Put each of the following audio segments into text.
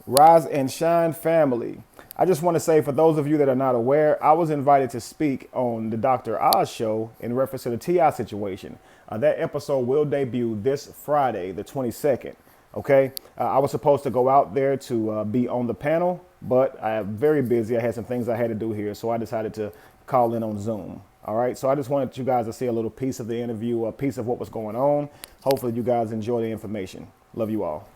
Rise and Shine family. I just want to say, for those of you that are not aware, I was invited to speak on the Dr. Oz show in reference to the TI situation. That episode will debut this Friday, the 22nd. Okay, I was supposed to go out there to be on the panel, but I am very busy. I had some things I had to do here, so I decided to call in on Zoom. All right, so I just wanted you guys to see a little piece of the interview, a piece of what was going on. Hopefully you guys enjoy the information. Love you all.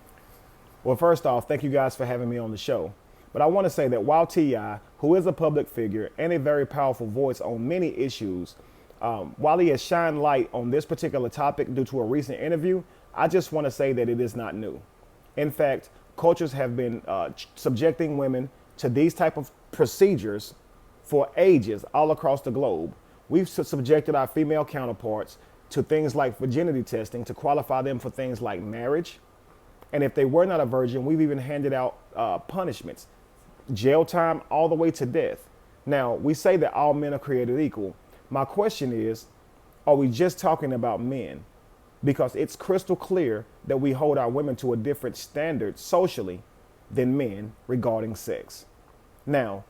Well, first off, thank you guys for having me on the show. But I want to say that while T.I., who is a public figure and a very powerful voice on many issues, while he has shined light on this particular topic due to a recent interview, I just want to say that it is not new. In fact, cultures have been subjecting women to these type of procedures for ages all across the globe. We've subjected our female counterparts to things like virginity testing to qualify them for things like marriage. And if they were not a virgin, we've even handed out punishments, jail time, all the way to death. Now, we say that all men are created equal. My question is, are we just talking about men? Because it's crystal clear that we hold our women to a different standard socially than men regarding sex. Now,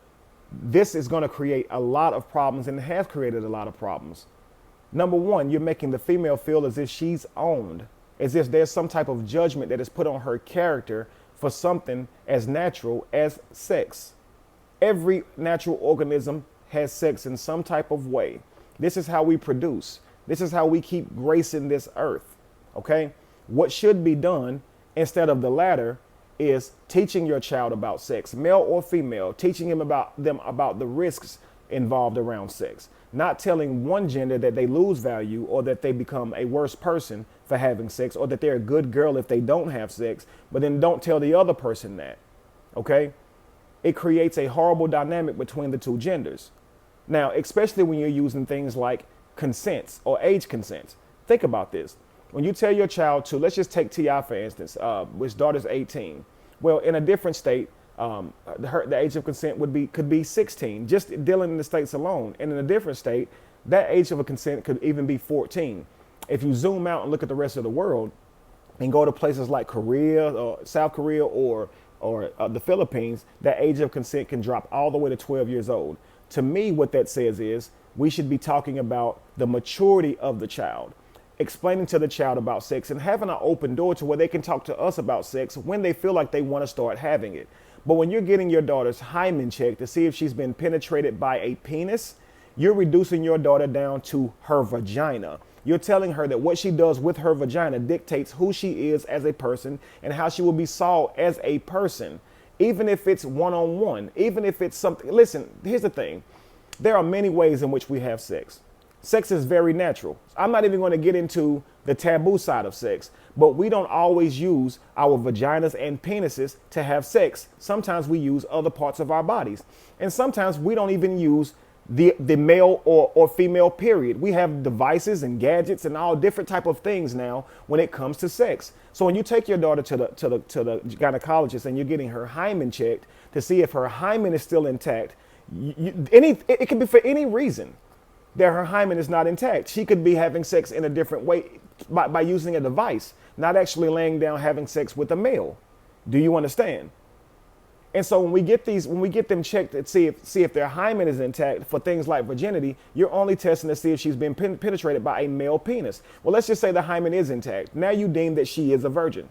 this is going to create a lot of problems, and it has created a lot of problems. Number one, you're making the female feel as if she's owned, as if there's some type of judgment that is put on her character for something as natural as sex. Every natural organism has sex in some type of way. This is how we produce. This is how we keep gracing this earth, okay? What should be done instead of the latter is teaching your child about sex, male or female, teaching them about the risks involved around sex. Not telling one gender that they lose value or that they become a worse person for having sex or that they're a good girl if they don't have sex, but then don't tell the other person that, okay? It creates a horrible dynamic between the two genders. Now, especially when you're using things like consents or age consents. Think about this. When you tell your child to, let's just take T.I. for instance, which daughter's 18. Well, in a different state, the age of consent could be 16, just dealing in the states alone. And in a different state, that age of a consent could even be 14. If you zoom out and look at the rest of the world and go to places like Korea or South Korea or the Philippines, that age of consent can drop all the way to 12 years old. To me, what that says is we should be talking about the maturity of the child, explaining to the child about sex and having an open door to where they can talk to us about sex when they feel like they want to start having it. But when you're getting your daughter's hymen checked to see if she's been penetrated by a penis, you're reducing your daughter down to her vagina. You're telling her that what she does with her vagina dictates who she is as a person and how she will be saw as a person, even if it's one-on-one, even if it's something. Listen, here's the thing. There are many ways in which we have sex. Sex is very natural. I'm not even going to get into the taboo side of sex, but we don't always use our vaginas and penises to have sex. Sometimes we use other parts of our bodies. And sometimes we don't even use the male or female period. We have devices and gadgets and all different type of things now when it comes to sex. So when you take your daughter to the gynecologist and you're getting her hymen checked to see if her hymen is still intact, it can be for any reason that her hymen is not intact. She could be having sex in a different way by using a device, not actually laying down having sex with a male. Do you understand? And so when we get them checked to see if their hymen is intact for things like virginity, you're only testing to see if she's been penetrated by a male penis. Well, let's just say the hymen is intact. Now you deem that she is a virgin.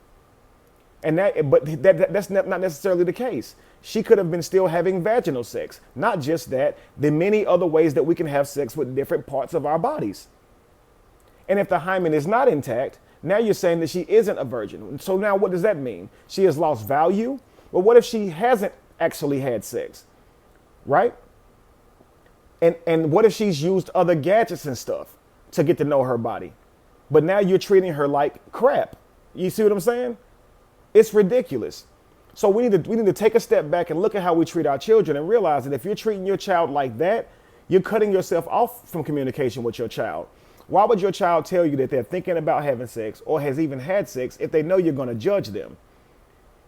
That's not necessarily the case. She could have been still having vaginal sex. Not just that, the many other ways that we can have sex with different parts of our bodies. And if the hymen is not intact, now you're saying that she isn't a virgin. So now what does that mean? She has lost value? Well, what if she hasn't actually had sex, right? And what if she's used other gadgets and stuff to get to know her body? But now you're treating her like crap. You see what I'm saying? It's ridiculous. So we need to take a step back and look at how we treat our children and realize that if you're treating your child like that, you're cutting yourself off from communication with your child. Why would your child tell you that they're thinking about having sex or has even had sex if they know you're going to judge them?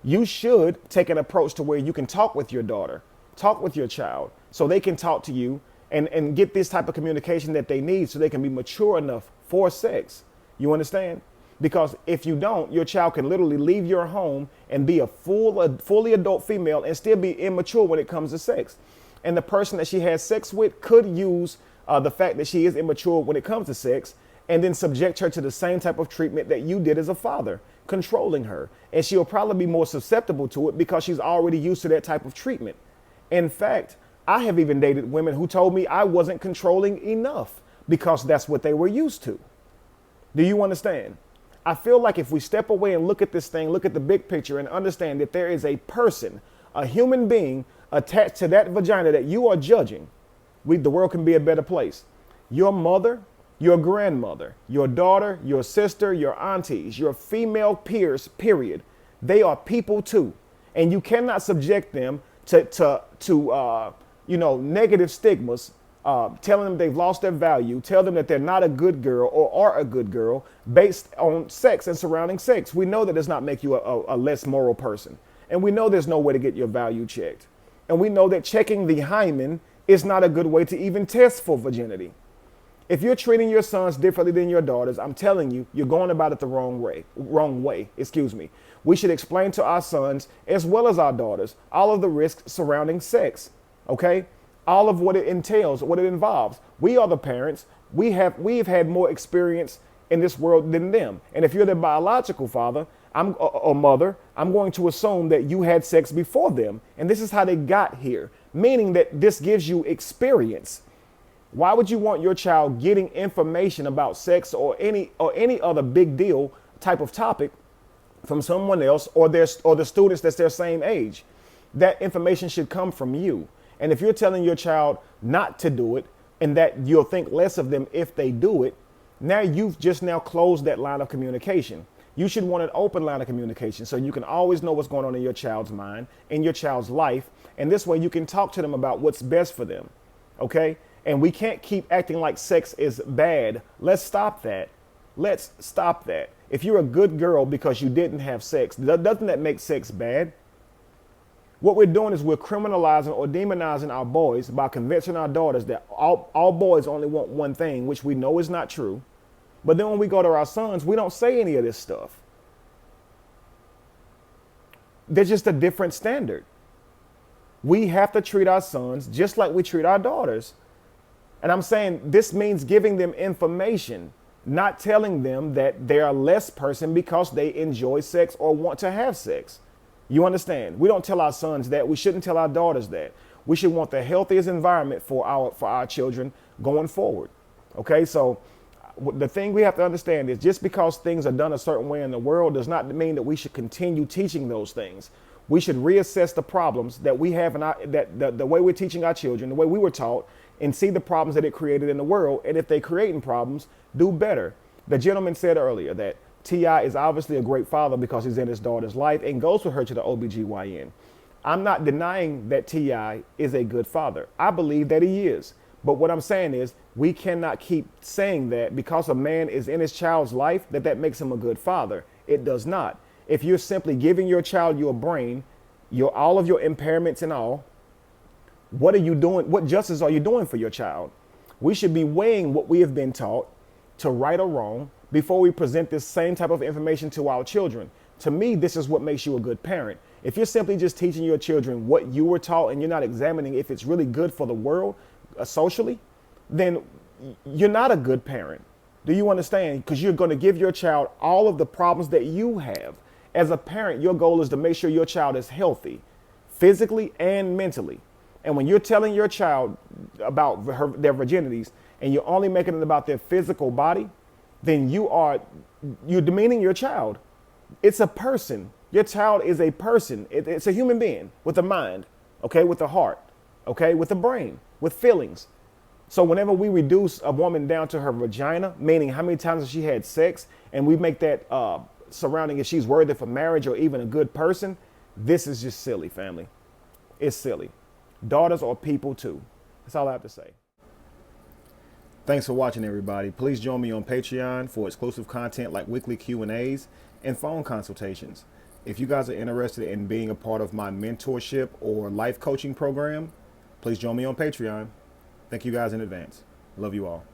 You should take an approach to where you can talk with your daughter, talk with your child, so they can talk to you and get this type of communication that they need so they can be mature enough for sex. You understand? Because if you don't, your child can literally leave your home and be a fully adult female and still be immature when it comes to sex. And the person that she has sex with could use the fact that she is immature when it comes to sex and then subject her to the same type of treatment that you did as a father, controlling her. And she'll probably be more susceptible to it because she's already used to that type of treatment. In fact, I have even dated women who told me I wasn't controlling enough because that's what they were used to. Do you understand? I feel like if we step away and look at this thing, look at the big picture and understand that there is a person, a human being attached to that vagina that you are judging, the world can be a better place. Your mother, your grandmother, your daughter, your sister, your aunties, your female peers, period. They are people too. And you cannot subject them to negative stigmas, telling them they've lost their value, tell them that they're not a good girl or are a good girl based on sex and surrounding sex. We know that does not make you a less moral person. And we know there's no way to get your value checked. And we know that checking the hymen is not a good way to even test for virginity. If you're treating your sons differently than your daughters, I'm telling you, you're going about it the wrong way. We should explain to our sons as well as our daughters all of the risks surrounding sex. Okay? All of what it entails, what it involves. We are the parents. We've had more experience in this world than them. And if you're their biological father or mother, I'm going to assume that you had sex before them. And this is how they got here, meaning that this gives you experience. Why would you want your child getting information about sex or any other big deal type of topic from someone else or the students that's their same age? That information should come from you. And if you're telling your child not to do it and that you'll think less of them if they do it, now you've just now closed that line of communication. You should want an open line of communication so you can always know what's going on in your child's mind, in your child's life. And this way you can talk to them about what's best for them. Okay? And we can't keep acting like sex is bad. Let's stop that. Let's stop that. If you're a good girl because you didn't have sex, doesn't that make sex bad? What we're doing is we're criminalizing or demonizing our boys by convincing our daughters that all boys only want one thing, which we know is not true. But then when we go to our sons, we don't say any of this stuff. There's just a different standard. We have to treat our sons just like we treat our daughters. And I'm saying this means giving them information, not telling them that they're a less person because they enjoy sex or want to have sex. You understand? We don't tell our sons that. We shouldn't tell our daughters that. We should want the healthiest environment for our children going forward. Okay, so the thing we have to understand is just because things are done a certain way in the world does not mean that we should continue teaching those things. We should reassess the problems that we have in the way we're teaching our children, the way we were taught, and see the problems that it created in the world. And if they're creating problems, do better. The gentleman said earlier that T.I. is obviously a great father because he's in his daughter's life and goes with her to the OBGYN. I'm not denying that T.I. is a good father. I believe that he is. But what I'm saying is we cannot keep saying that because a man is in his child's life, that makes him a good father. It does not. If you're simply giving your child your brain, all of your impairments and all, what are you doing? What justice are you doing for your child? We should be weighing what we have been taught to right or wrong before we present this same type of information to our children. To me, this is what makes you a good parent. If you're simply just teaching your children what you were taught and you're not examining if it's really good for the world socially, then you're not a good parent. Do you understand? Because you're going to give your child all of the problems that you have. As a parent, your goal is to make sure your child is healthy, physically and mentally. And when you're telling your child about their virginities and you're only making it about their physical body, then you're demeaning your child. It's a person. Your child is a person. It's a human being with a mind, okay, with a heart, okay, with a brain, with feelings. So whenever we reduce a woman down to her vagina, meaning how many times has she had sex, and we make that surrounding if she's worthy for marriage or even a good person, this is just silly, family. It's silly. Daughters are people too. That's all I have to say. Thanks for watching, everybody. Please join me on Patreon for exclusive content like weekly Q&As and phone consultations. If you guys are interested in being a part of my mentorship or life coaching program, please join me on Patreon. Thank you guys in advance. Love you all.